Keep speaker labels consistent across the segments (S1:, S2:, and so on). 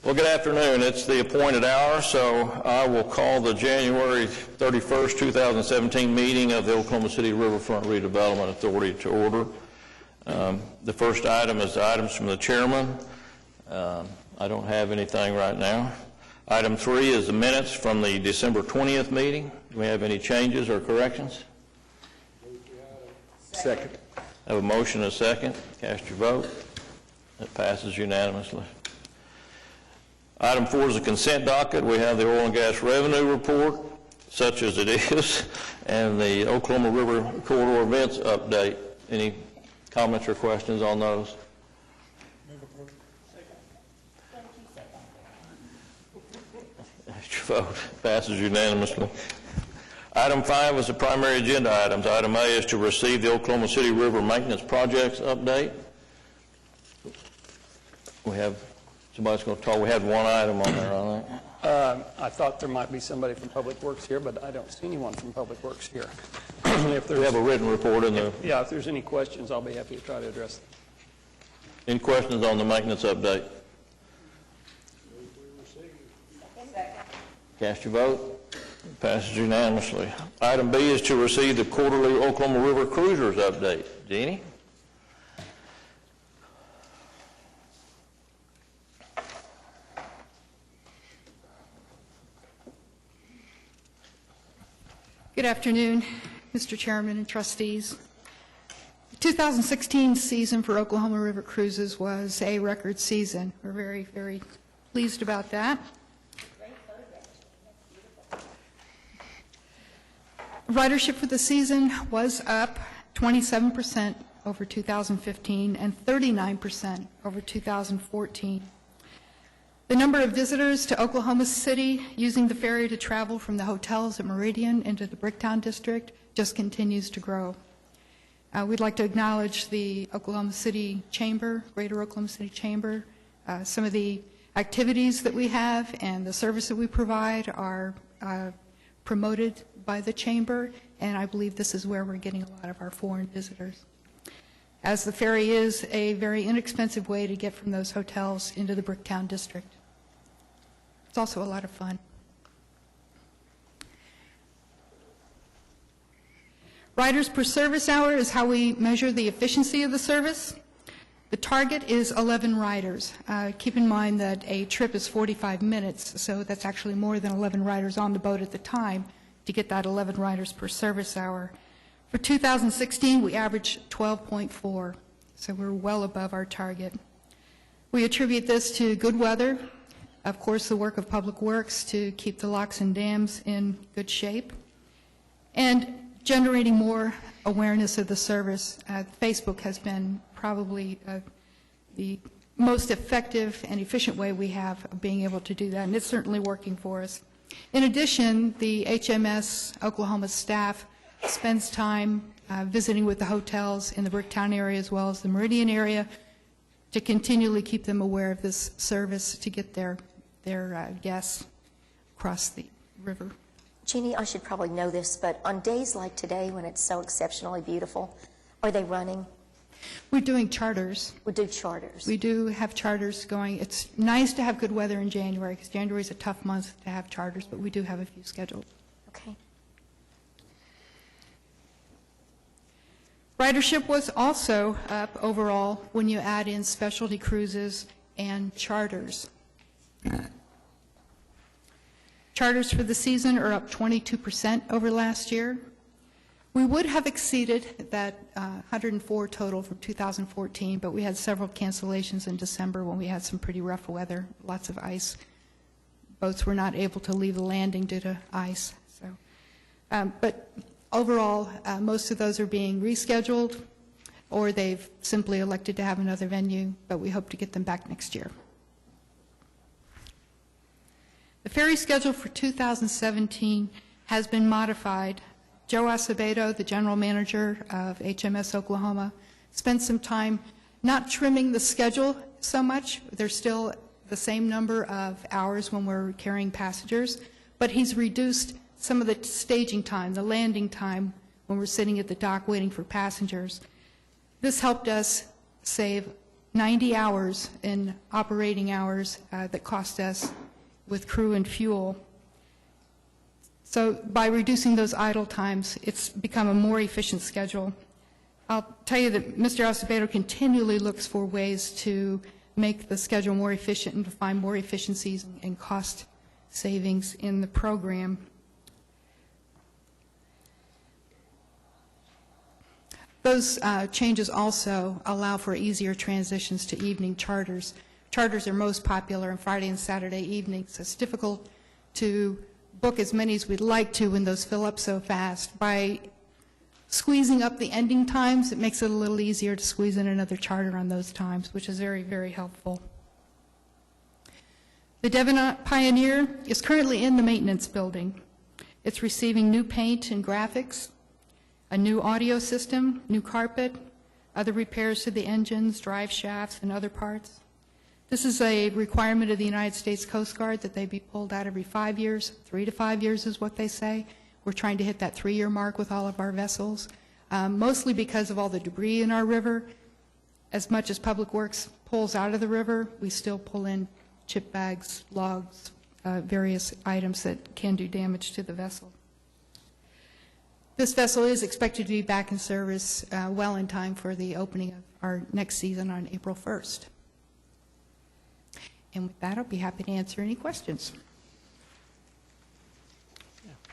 S1: Well, good afternoon. It's the appointed hour, so I will call the January 31st, 2017 meeting of the Oklahoma City Riverfront Redevelopment Authority to order. The first item is items from the chairman. I don't have anything right now. Item 3 is the minutes from the December 20th meeting. Do we have any changes or corrections?
S2: Second.
S1: I have a motion and a second. Cast your vote. It passes unanimously. Item 4 is the consent docket. We have the oil and gas revenue report, such as it is, and the Oklahoma River Corridor events update. Any comments or questions on those? Cast your vote. Passes unanimously. Item 5 is the primary agenda items. Item A is to receive the Oklahoma City River Maintenance Projects update. We have, somebody's going to talk. We had one item on there, I think.
S2: I thought there might be somebody from Public Works here, but I don't see anyone from Public Works here.
S1: We have a written report in there.
S2: Yeah, if there's any questions, I'll be happy to try to address them.
S1: Any questions on the maintenance update? Cast your vote. Passes unanimously. Item B is to receive the quarterly Oklahoma River Cruisers update. Jeannie?
S3: Good afternoon, Mr. Chairman and trustees. The 2016 season for Oklahoma River Cruises was a record season. We're very, very pleased about that. Ridership for the season was up 27% over 2015 and 39% over 2014. The number of visitors to Oklahoma City using the ferry to travel from the hotels at Meridian into the Bricktown District just continues to grow. We'd like to acknowledge the Oklahoma City Chamber, Greater Oklahoma City Chamber. Some of the activities that we have and the service that we provide are promoted by the Chamber, and I believe this is where we're getting a lot of our foreign visitors. As the ferry is a very inexpensive way to get from those hotels into the Bricktown District. It's also a lot of fun. Riders per service hour is how we measure the efficiency of the service. The target is 11 riders. Keep in mind that a trip is 45 minutes, so that's actually more than 11 riders on the boat at the time to get that 11 riders per service hour. For 2016, we averaged 12.4, so we're well above our target. We attribute this to good weather, of course the work of Public Works to keep the locks and dams in good shape, and generating more awareness of the service. Facebook has been probably the most effective and efficient way we have of being able to do that, and it's certainly working for us. In addition, the HMS Oklahoma staff spends time visiting with the hotels in the Bricktown area as well as the Meridian area to continually keep them aware of this service to get their guests across the river.
S4: Jeannie, I should probably know this, but on days like today when it's so exceptionally beautiful, are they running?
S3: We're doing charters.
S4: We do charters.
S3: We do have charters going. It's nice to have good weather in January because January is a tough month to have charters, but we do have a few scheduled.
S4: Okay.
S3: Ridership was also up overall when you add in specialty cruises and charters. Charters for the season are up 22% over last year. We would have exceeded that 104 total from 2014, but we had several cancellations in December when we had some pretty rough weather, lots of ice. Boats were not able to leave the landing due to ice. But overall, most of those are being rescheduled, or they've simply elected to have another venue, but we hope to get them back next year. The ferry schedule for 2017 has been modified. Joe Acevedo, the general manager of HMS Oklahoma, spent some time not trimming the schedule so much. There's still the same number of hours when we're carrying passengers, but he's reduced some of the staging time, the landing time, when we're sitting at the dock waiting for passengers. This helped us save 90 hours in operating hours that cost us with crew and fuel. So by reducing those idle times, it's become a more efficient schedule. I'll tell you that Mr. Acevedo continually looks for ways to make the schedule more efficient and to find more efficiencies and cost savings in the program. Those changes also allow for easier transitions to evening charters. Charters are most popular on Friday and Saturday evenings. It's difficult to book as many as we'd like to when those fill up so fast. By squeezing up the ending times, it makes it a little easier to squeeze in another charter on those times, which is very, very helpful. The Devon Pioneer is currently in the maintenance building. It's receiving new paint and graphics, a new audio system, new carpet, other repairs to the engines, drive shafts, and other parts. This is a requirement of the United States Coast Guard that they be pulled out every 5 years. 3 to 5 years is what they say. We're trying to hit that 3-year mark with all of our vessels, mostly because of all the debris in our river. As much as Public Works pulls out of the river, we still pull in chip bags, logs, various items that can do damage to the vessel. This vessel is expected to be back in service well in time for the opening of our next season on April 1st. And with that, I'll be happy to answer any questions.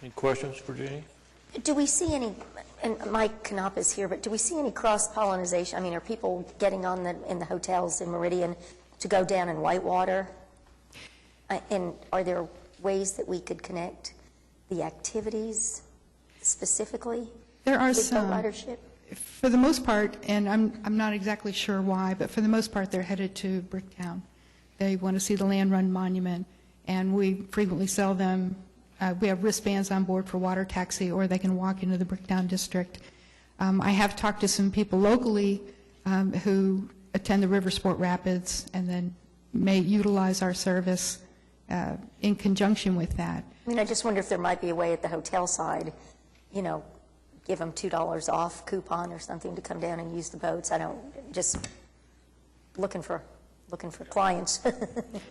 S1: Any questions for Jeannie?
S4: Do we see any, and Mike Knopp is here, but do we see any cross-pollinization? I mean, are people getting on in the hotels in Meridian to go down in Whitewater? And are there ways that we could connect the activities specifically?
S3: There are
S4: with
S3: some.
S4: boat ridership?
S3: For the most part, and I'm not exactly sure why, but for the most part, they're headed to Bricktown. They want to see the Land Run Monument, and we frequently sell them. We have wristbands on board for water taxi, or they can walk into the Bricktown district. I have talked to some people locally who attend the River Sport Rapids and then may utilize our service in conjunction with that.
S4: I mean, I just wonder if there might be a way at the hotel side, you know, give them $2 off coupon or something to come down and use the boats. I don't, just looking for clients.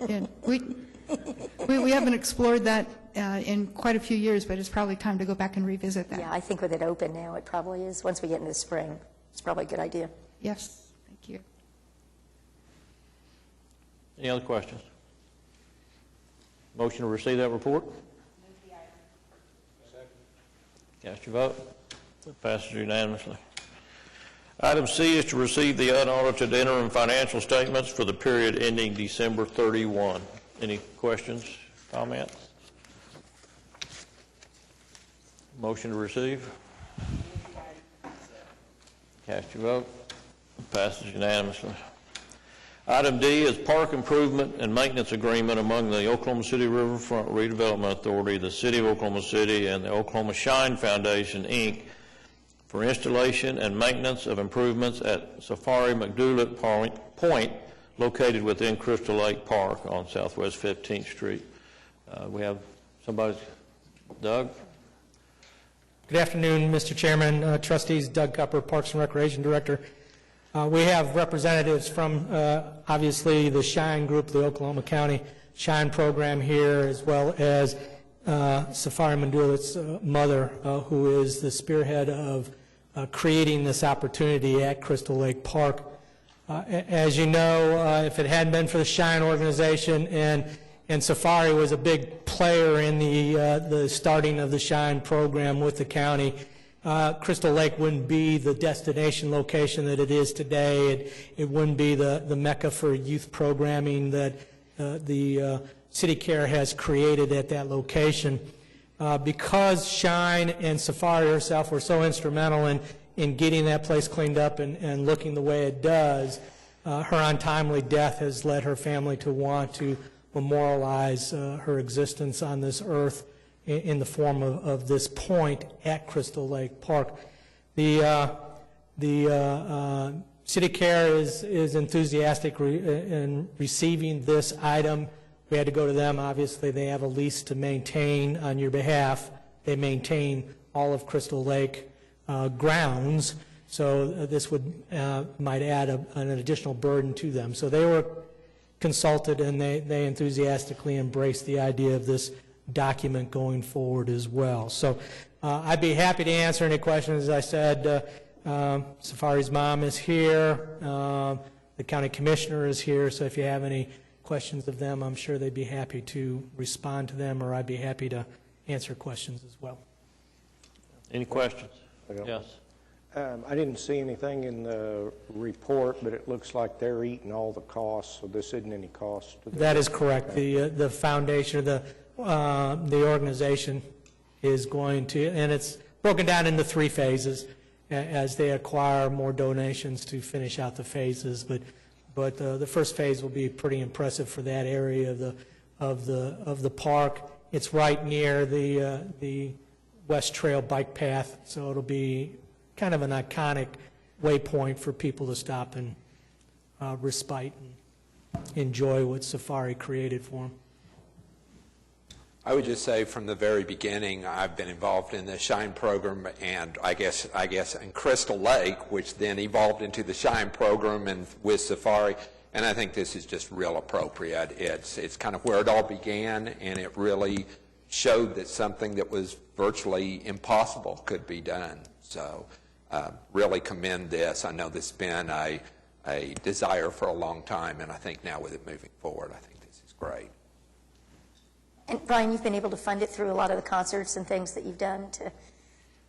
S3: And we haven't explored that in quite a few years, but it's probably time to go back and revisit that.
S4: Yeah, I think with it open now, it probably is. Once we get into the spring, it's probably a good idea.
S3: Yes, thank you.
S1: Any other questions? Motion to receive that report? Cast your vote. It passes unanimously. Item C is to receive the unaudited interim financial statements for the period ending December 31. Any questions, comments? Motion to receive? Cast your vote. It passes unanimously. Item D is park improvement and maintenance agreement among the Oklahoma City Riverfront Redevelopment Authority, the City of Oklahoma City, and the Oklahoma Shine Foundation, Inc., for installation and maintenance of improvements at Safari McDoulet Point, located within Crystal Lake Park on Southwest 15th Street. We have somebody, Doug?
S5: Good afternoon, Mr. Chairman, trustees, Doug Cupper, Parks and Recreation Director. We have representatives from, obviously, the Shine Group, the Oklahoma County Shine Program here, as well as Safari McDoulet's mother, who is the spearhead of creating this opportunity at Crystal Lake Park. As you know, if it hadn't been for the Shine organization, and Safari was a big player in the starting of the Shine program with the county, Crystal Lake wouldn't be the destination location that it is today. It wouldn't be the mecca for youth programming that the City Care has created at that location. Because Shine and Safari herself were so instrumental in getting that place cleaned up and looking the way it does, her untimely death has led her family to want to memorialize her existence on this earth in the form of this point at Crystal Lake Park. The City Care is enthusiastic in receiving this item. We had to go to them. Obviously, they have a lease to maintain on your behalf. They maintain all of Crystal Lake grounds. So this would might add an additional burden to them. So they were consulted, and they enthusiastically embraced the idea of this document going forward as well. So I'd be happy to answer any questions. As I said, Safari's mom is here. The county commissioner is here. So if you have any questions of them, I'm sure they'd be happy to respond to them, or I'd be happy to answer questions as well.
S1: Any questions? Yes.
S6: I didn't see anything in the report, but it looks like they're eating all the costs, so this isn't any cost to them.
S5: That is correct. The foundation, the organization is going to, and it's broken down into 3 phases as they acquire more donations to finish out the phases. But the first phase will be pretty impressive for that area of the park. It's right near the West Trail bike path, so it'll be kind of an iconic waypoint for people to stop and respite and enjoy what Safari created for them.
S7: I would just say from the very beginning, I've been involved in the Shine program, and I guess in Crystal Lake, which then evolved into the Shine program and with Safari, and I think this is just real appropriate. It's kind of where it all began, and it really showed that something that was virtually impossible could be done. So really commend this. I know this has been a desire for a long time, and I think now with it moving forward, I think this is great.
S4: And Brian, you've been able to fund it through a lot of the concerts and things that you've done to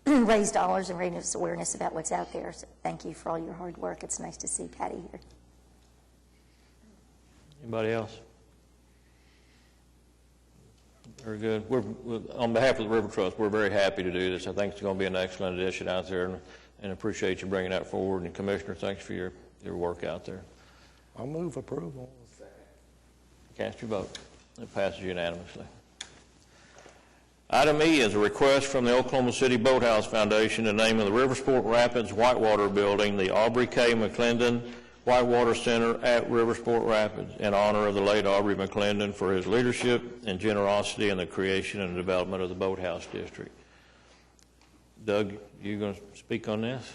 S4: raise dollars and raise awareness about what's out there. So thank you for all your hard work. It's nice to see Patty here.
S1: Anybody else? Very good. On behalf of the River Trust, we're very happy to do this. I think it's going to be an excellent addition out there, and appreciate you bringing that forward. And Commissioner, thanks for your work out there.
S6: I'll move approval.
S1: Cast your vote. It passes unanimously. Item E is a request from the Oklahoma City Boathouse Foundation to name the Riversport Rapids Whitewater Building the Aubrey K. McClendon Whitewater Center at Riversport Rapids in honor of the late Aubrey McClendon for his leadership and generosity in the creation and development of the Boathouse District. Doug, you going to speak on this?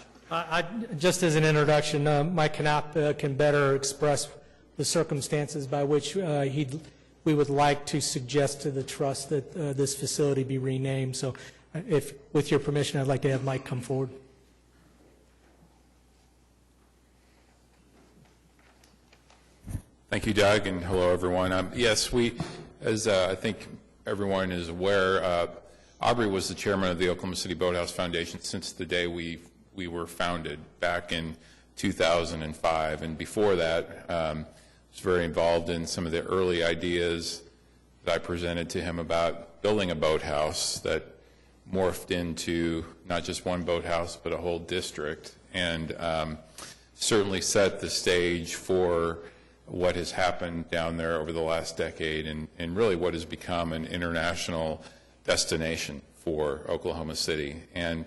S5: Just as an introduction, Mike Knopp can better express the circumstances by which we would like to suggest to the trust that this facility be renamed. So if, with your permission, I'd like to have Mike come forward.
S8: Thank you, Doug, and hello, everyone. Yes, as I think everyone is aware, Aubrey was the chairman of the Oklahoma City Boathouse Foundation since the day we were founded back in 2005, and before that, was very involved in some of the early ideas that I presented to him about building a boathouse that morphed into not just one boathouse, but a whole district, and certainly set the stage for what has happened down there over the last decade, and really what has become an international destination for Oklahoma City. And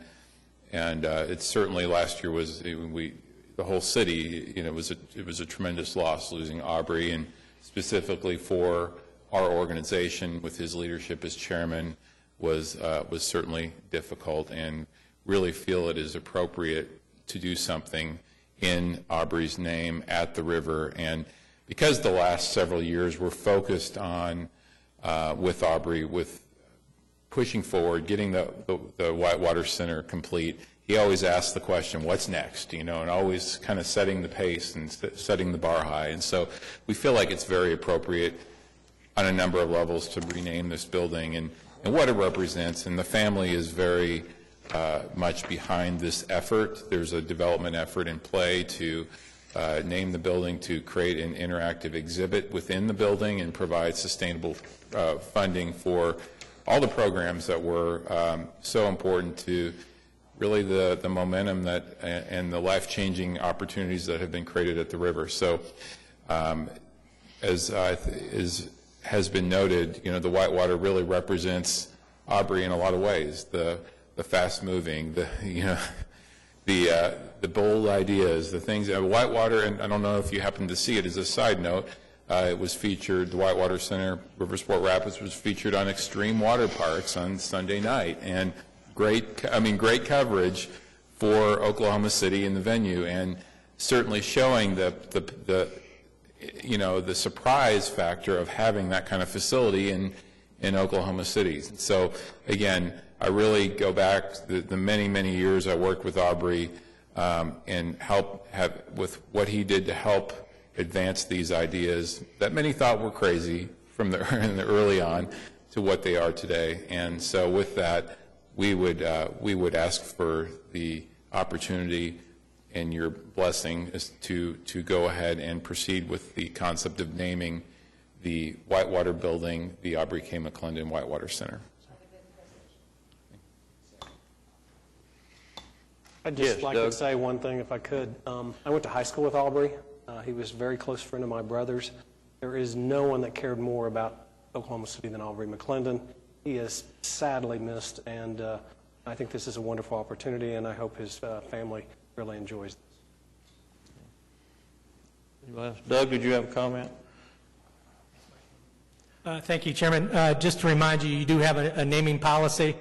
S8: it certainly last year was the whole city, it was a tremendous loss losing Aubrey, and specifically for our organization with his leadership as chairman was certainly difficult, and really feel it is appropriate to do something in Aubrey's name at the river. And because the last several years were focused on with Aubrey, with pushing forward, getting the Whitewater Center complete, he always asked the question, what's next, and always kind of setting the pace and setting the bar high. And so we feel like it's very appropriate on a number of levels to rename this building and what it represents. And the family is very much behind this effort. There's a development effort in play to name the building, to create an interactive exhibit within the building and provide sustainable funding for all the programs that were so important to really the momentum that and the life-changing opportunities that have been created at the river. So as has been noted, the Whitewater really represents Aubrey in a lot of ways. The fast-moving, the bold ideas, the things. Whitewater, and I don't know if you happen to see it as a side note, it was featured, the Whitewater Center, Riversport Rapids was featured on Extreme Water Parks on Sunday night, and great coverage for Oklahoma City and the venue, and certainly showing the surprise factor of having that kind of facility in Oklahoma City. So again, I really go back the many years I worked with Aubrey and with what he did to help advance these ideas that many thought were crazy from the early on to what they are today. And so with that, we would ask for the opportunity and your blessing is to go ahead and proceed with the concept of naming the Whitewater building the Aubrey K. McClendon Whitewater Center.
S9: I'd just
S1: Yes,
S9: like
S1: Doug.
S9: to say one thing, if I could. I went to high school with Aubrey. He was a very close friend of my brother's. There is no one that cared more about Oklahoma City than Aubrey McClendon. He is sadly missed, and I think this is a wonderful opportunity, and I hope his family really enjoys this.
S1: Anybody else? Doug, did you have a comment?
S5: Thank you, Chairman. Just to remind you, you do have a naming policy.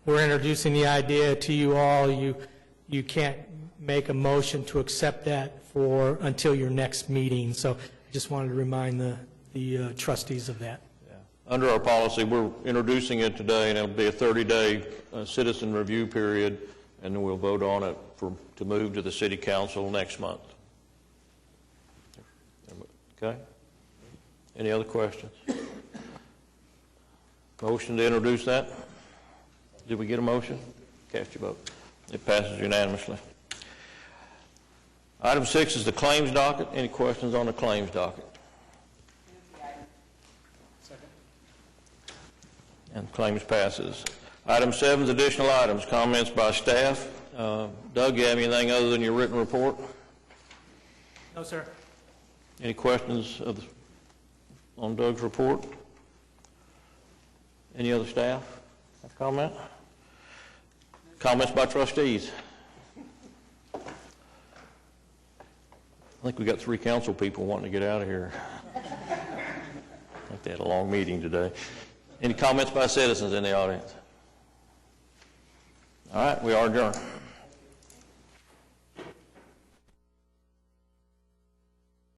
S5: We're introducing the idea to you all. You can't make a motion to accept that until your next meeting. So I just wanted to remind the trustees of that.
S1: Under our policy, we're introducing it today, and it'll be a 30-day citizen review period, and then we'll vote on it to move to the city council next month. Okay? Any other questions? Motion to introduce that? Did we get a motion? Cast your vote. It passes unanimously. Item 6 is the claims docket. Any questions on the claims docket? And claims passes. Item 7 is additional items, comments by staff. Doug, you have anything other than your written report?
S5: No, sir.
S1: Any questions on Doug's report? Any other staff have comment? Comments by trustees? I think we got 3 council people wanting to get out of here. I think they had a long meeting today. Any comments by citizens in the audience? All right, we are adjourned.